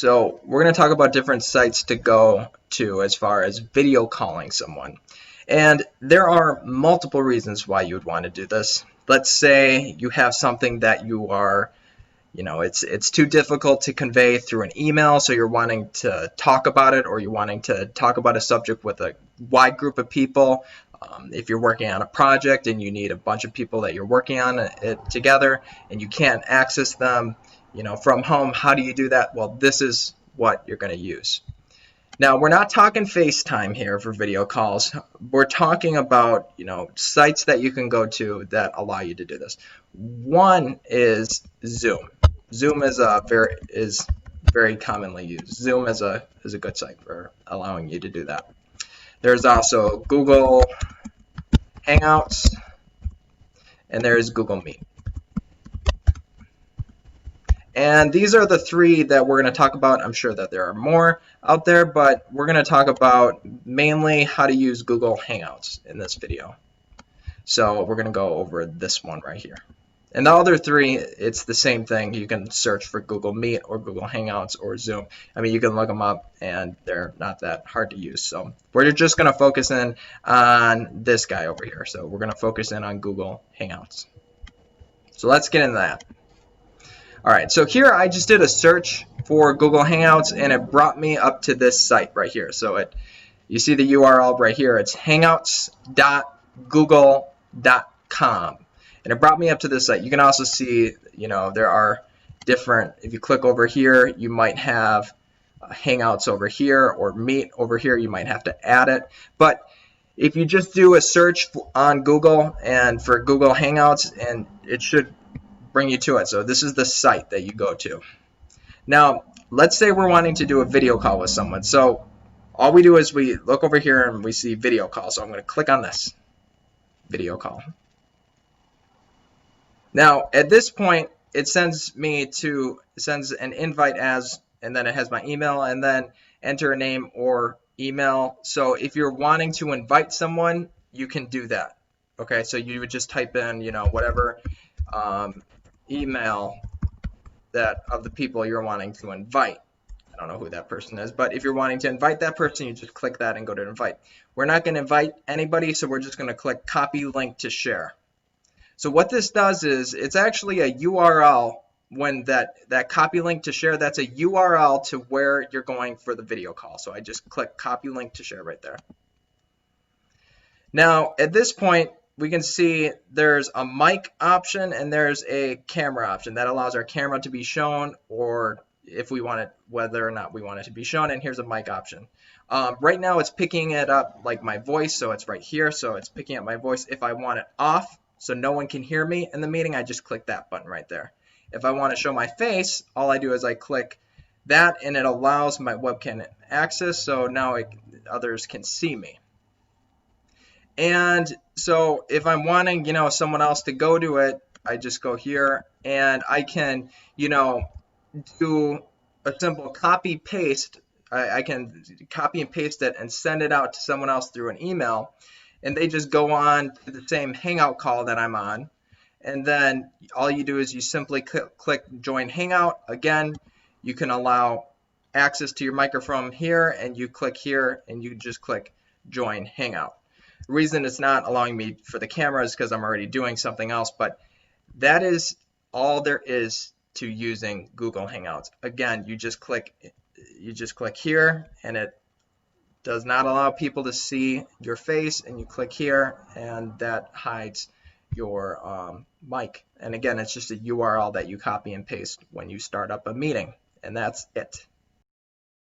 So we're going to talk about different sites to go to as far as video calling someone. And there are multiple reasons why you would want to do this. Let's say you have something that you are, it's too difficult to convey through an email, so you're wanting to talk about it, or you're wanting to talk about a subject with a wide group of people. If you're working on a project and you need a bunch of people that you're working on it together and you can't access them, from home, how do you do that? Well, this is what you're going to use. Now, we're not talking FaceTime here for video calls. We're talking about, sites that you can go to that allow you to do this. One is Zoom. Zoom is very commonly used. Zoom is a good site for allowing you to do that. There's also Google Hangouts, and there's Google Meet. And these are the three that we're going to talk about. I'm sure that there are more out there, but we're going to talk about mainly how to use Google Hangouts in this video. So we're going to go over this one right here. And the other three, it's the same thing. You can search for Google Meet or Google Hangouts or Zoom. I mean, you can look them up, and they're not that hard to use. So we're just going to focus in on this guy over here. So we're going to focus in on Google Hangouts. So let's get into that. All right, so here I just did a search for Google Hangouts, and it brought me up to this site right here. So you see the URL right here. It's hangouts.google.com, and it brought me up to this site. You can also see, there are different. If you click over here, you might have Hangouts over here or Meet over here. You might have to add it, but if you just do a search on Google and for Google Hangouts, and it should bring you to it. So this is the site that you go to. Now, let's say we're wanting to do a video call with someone. So all we do is we look over here and we see video call. So I'm going to click on this video call. Now, at this point, it sends an invite and then it has my email, and then enter a name or email. So if you're wanting to invite someone, you can do that. Okay, so you would just type in, whatever email that of the people you're wanting to invite. I don't know who that person is, but if you're wanting to invite that person, you just click that and go to invite. We're not going to invite anybody, so we're just going to click copy link to share. So what this does is it's actually a URL. When that copy link to share, that's a URL to where you're going for the video call. So I just click copy link to share right there. Now at this point, we can see there's a mic option and there's a camera option that allows our camera to be shown, or if we want it, whether or not we want it to be shown. And here's a mic option. Right now it's picking it up like my voice, so it's right here. So it's picking up my voice. If I want it off so no one can hear me in the meeting, I just click that button right there. If I want to show my face, all I do is I click that, and it allows my webcam access, so now others can see me. And so if I'm wanting, someone else to go to it, I just go here and I can, do a simple copy paste. I can copy and paste it and send it out to someone else through an email, and they just go on to the same Hangout call that I'm on. And then all you do is you simply click join Hangout. Again, you can allow access to your microphone here, and you click here and you just click join Hangout. The reason it's not allowing me for the camera is because I'm already doing something else, but that is all there is to using Google Hangouts. Again, you just click here, and it does not allow people to see your face, and you click here, and that hides your mic. And again, it's just a URL that you copy and paste when you start up a meeting, and that's it.